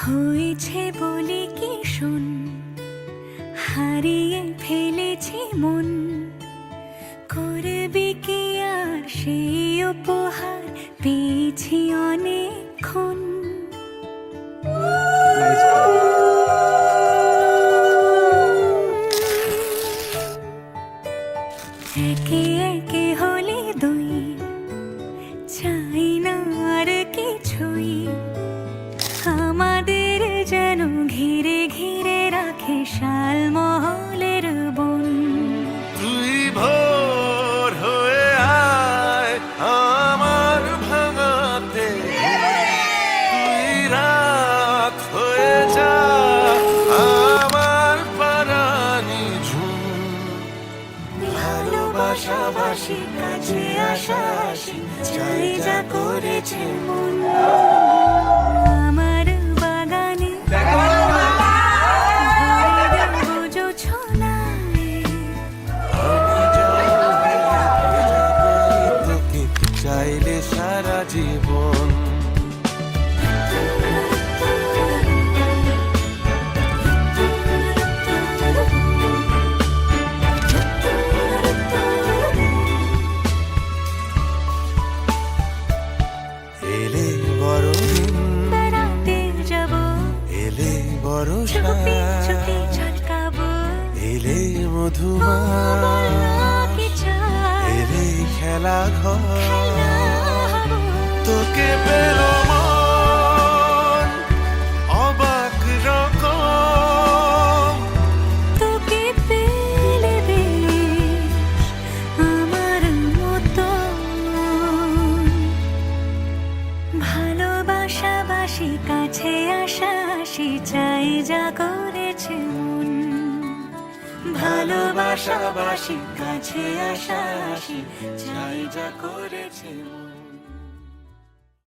হয়েছে বলে কি শোন, হারিয়ে ফেলেছি মন, করবি কি আর সেই উপহার পেয়েছি অনেকক্ষণ। একে একে হলে দুই, চাই না আর কিছুই, আমাদের যেন ঘিরে ঘিরে রাখে শালমহলের বন। তুই ভোর হয়ে আয় আমার ভাঙাতে, তুই রাত হয়ে যা আমার পারানি ঝুম। ভালোবাসাবাসি কাছে আসা আসি, চাই যা করেছে মন। আমার বাগানে ভরে দেব জোছনায়, তোকে চাইলে সারা জীবন। এলে বড়দিন বেড়াতে যাব, এলে বর্ষা, চুপি চুপি ঝলকাবো, এলে মধুমা, কি চাই এলে খেলা ঘর। হব। তোকে পেল মন অবাক রকম, তোকে পেলে বেশ আমার মতো। ভালোবাসাবাসি কাছে আসা আসি, চাই যা করেছে মন। ভালোবাসাবাসি কাছে আসা আসি, চাই যা করেছে মন।